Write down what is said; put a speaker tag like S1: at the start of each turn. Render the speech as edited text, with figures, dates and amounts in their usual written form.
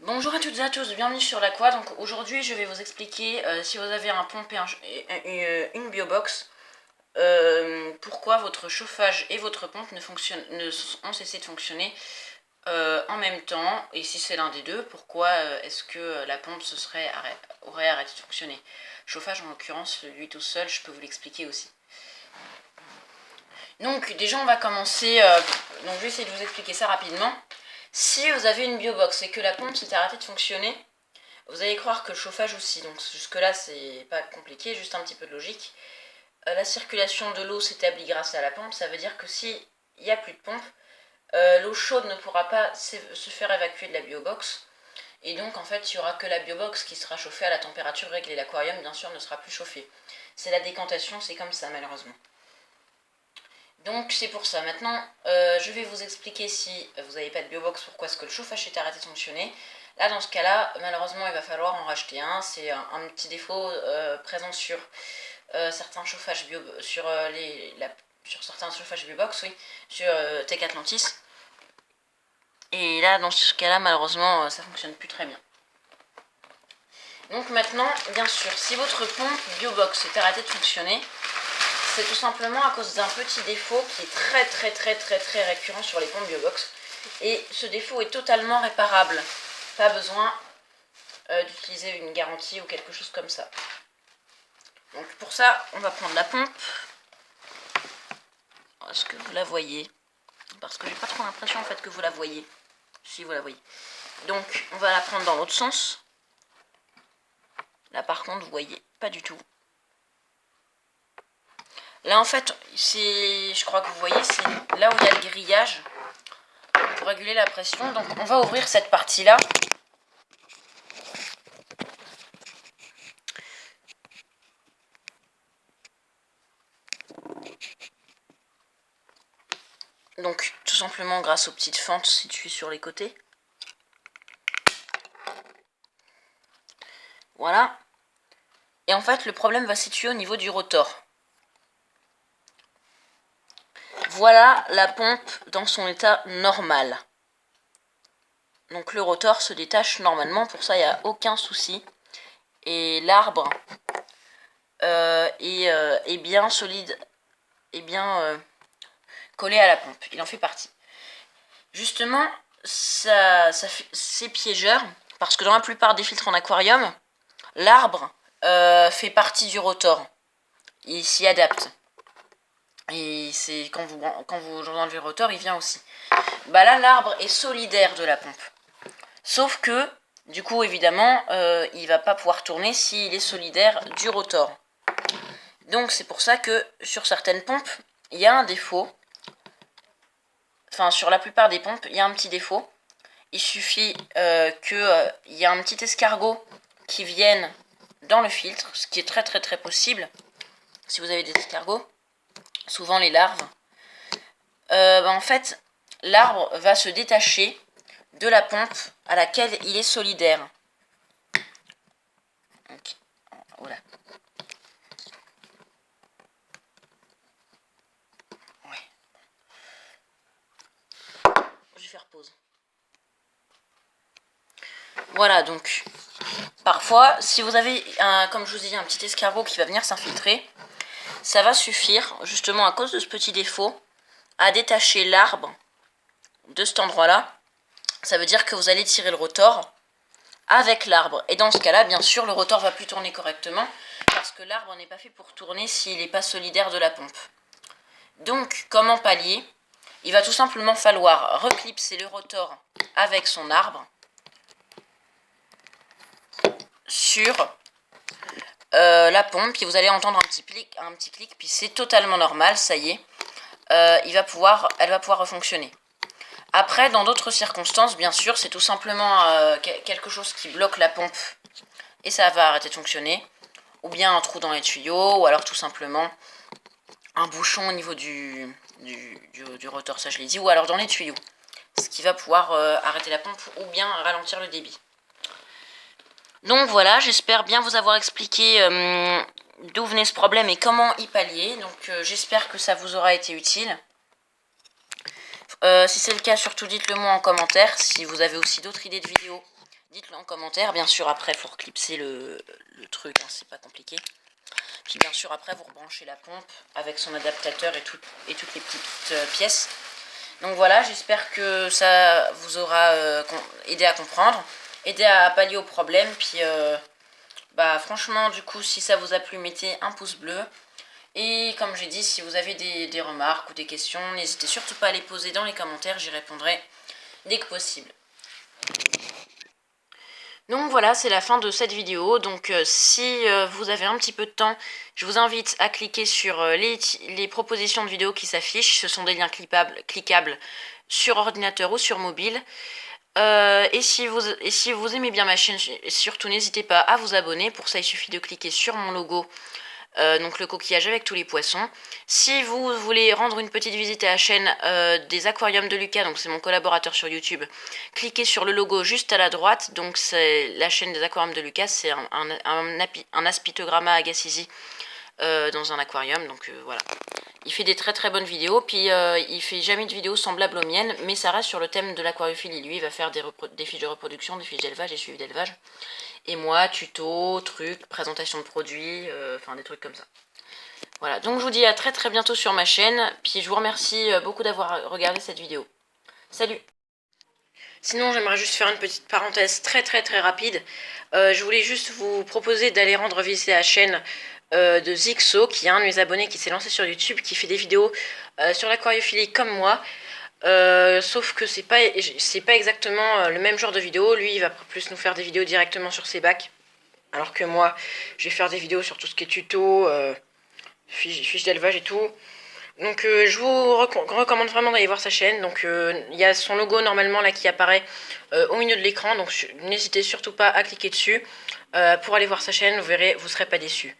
S1: Bonjour à toutes et à tous, bienvenue sur l'Aqua. Donc aujourd'hui je vais vous expliquer si vous avez un pompe et une biobox, pourquoi votre chauffage et votre pompe ont cessé de fonctionner en même temps, et si c'est l'un des deux, pourquoi est-ce que la pompe aurait arrêté de fonctionner. Chauffage en l'occurrence, lui tout seul, je peux vous l'expliquer aussi. Donc déjà on va commencer, donc je vais essayer de vous expliquer ça rapidement. Si vous avez une biobox et que la pompe s'est arrêtée de fonctionner, vous allez croire que le chauffage aussi, donc jusque là c'est pas compliqué, juste un petit peu de logique. La circulation de l'eau s'établit grâce à la pompe, ça veut dire que s'il n'y a plus de pompe, l'eau chaude ne pourra pas se faire évacuer de la biobox, et donc en fait il n'y aura que la biobox qui sera chauffée à la température réglée. L'aquarium bien sûr ne sera plus chauffé. C'est la décantation, c'est comme ça malheureusement. Donc c'est pour ça. Maintenant, je vais vous expliquer si vous n'avez pas de biobox, pourquoi est-ce que le chauffage s'est arrêté de fonctionner. Là, dans ce cas-là, malheureusement, il va falloir en racheter un. C'est un petit défaut présent sur certains chauffages sur certains chauffages biobox, oui, sur Tech Atlantis. Et là, dans ce cas-là, malheureusement, ça fonctionne plus très bien. Donc maintenant, bien sûr, si votre pompe biobox s'est arrêtée de fonctionner, c'est tout simplement à cause d'un petit défaut qui est très récurrent sur les pompes biobox. Et ce défaut est totalement réparable. Pas besoin d'utiliser une garantie ou quelque chose comme ça. Donc pour ça, on va prendre la pompe. Est-ce que vous la voyez? Parce que j'ai pas trop l'impression en fait que vous la voyez. Si vous la voyez. Donc on va la prendre dans l'autre sens. Là par contre, vous voyez pas du tout. Là en fait, je crois que vous voyez, c'est là où il y a le grillage pour réguler la pression. Donc on va ouvrir cette partie-là. Donc tout simplement grâce aux petites fentes situées sur les côtés. Voilà. Et en fait, le problème va se situer au niveau du rotor. Voilà la pompe dans son état normal. Donc le rotor se détache normalement, pour ça il n'y a aucun souci. Et l'arbre est bien solide et bien collé à la pompe. Il en fait partie. Justement, c'est piégeur, parce que dans la plupart des filtres en aquarium, l'arbre fait partie du rotor. Il s'y adapte. Et c'est quand vous enlevez le rotor, il vient aussi. Bah là, l'arbre est solidaire de la pompe. Sauf que, du coup, évidemment, il va pas pouvoir tourner s'il est solidaire du rotor. Donc c'est pour ça que sur certaines pompes, il y a un défaut. Enfin, sur la plupart des pompes, il y a un petit défaut. Il suffit qu'il y ait un petit escargot qui vienne dans le filtre, ce qui est très possible. Si vous avez des escargots, souvent les larves, en fait, l'arbre va se détacher de la pompe à laquelle il est solidaire. Donc, voilà. Ouais. Je vais faire pause. Voilà, donc parfois, si vous avez, comme je vous ai dit, un petit escargot qui va venir s'infiltrer, ça va suffire, justement à cause de ce petit défaut, à détacher l'arbre de cet endroit-là. Ça veut dire que vous allez tirer le rotor avec l'arbre. Et dans ce cas-là, bien sûr, le rotor va plus tourner correctement, parce que l'arbre n'est pas fait pour tourner s'il n'est pas solidaire de la pompe. Donc, comment pallier? Il va tout simplement falloir reclipser le rotor avec son arbre sur la pompe, puis vous allez entendre un petit clic, puis c'est totalement normal, ça y est, elle va pouvoir refonctionner. Après, dans d'autres circonstances, bien sûr, c'est tout simplement quelque chose qui bloque la pompe et ça va arrêter de fonctionner, ou bien un trou dans les tuyaux, ou alors tout simplement un bouchon au niveau du rotor, ça je l'ai dit, ou alors dans les tuyaux, ce qui va pouvoir arrêter la pompe ou bien ralentir le débit. Donc voilà, j'espère bien vous avoir expliqué d'où venait ce problème et comment y pallier. Donc j'espère que ça vous aura été utile. Si c'est le cas, surtout dites-le moi en commentaire. Si vous avez aussi d'autres idées de vidéos, Dites-le en commentaire. Bien sûr, après, il faut reclipser le truc, hein, c'est pas compliqué. Puis bien sûr, après, vous rebranchez la pompe avec son adaptateur et toutes les petites pièces. Donc voilà, j'espère que ça vous aura aidé à comprendre, aidé à pallier au problème. Puis bah franchement, du coup, si ça vous a plu, mettez un pouce bleu. Et comme j'ai dit, si vous avez des remarques ou des questions, n'hésitez surtout pas à les poser dans les commentaires, j'y répondrai dès que possible. Donc voilà, c'est la fin de cette vidéo. Donc si vous avez un petit peu de temps, je vous invite à cliquer sur les propositions de vidéos qui s'affichent. Ce sont des liens cliquables sur ordinateur ou sur mobile. Et si vous aimez bien ma chaîne, surtout n'hésitez pas à vous abonner. Pour ça, il suffit de cliquer sur mon logo. Donc le coquillage avec tous les poissons. Si vous voulez rendre une petite visite à la chaîne des aquariums de Lucas, donc c'est mon collaborateur sur YouTube, cliquez sur le logo juste à la droite, donc c'est la chaîne des aquariums de Lucas, c'est un Aspitogramma agassizi dans un aquarium, donc voilà. Il fait des très très bonnes vidéos, puis il fait jamais de vidéos semblables aux miennes, mais ça reste sur le thème de l'aquariophilie. Lui, il va faire des fiches de reproduction, des fiches d'élevage et suivi d'élevage. Et moi, tuto, trucs, présentation de produits, enfin des trucs comme ça. Voilà, donc je vous dis à très très bientôt sur ma chaîne, puis je vous remercie beaucoup d'avoir regardé cette vidéo. Salut! Sinon, j'aimerais juste faire une petite parenthèse très très très rapide. Je voulais juste vous proposer d'aller rendre visite à la chaîne de Zixo, qui est un de mes abonnés qui s'est lancé sur YouTube, qui fait des vidéos sur l'aquariophilie comme moi. Sauf que c'est pas exactement le même genre de vidéo. Lui, il va plus nous faire des vidéos directement sur ses bacs. Alors que moi, je vais faire des vidéos sur tout ce qui est tuto, fiches d'élevage et tout. Donc je vous recommande vraiment d'aller voir sa chaîne. Donc il y a son logo normalement là qui apparaît au milieu de l'écran. Donc n'hésitez surtout pas à cliquer dessus pour aller voir sa chaîne. Vous verrez, vous ne serez pas déçus.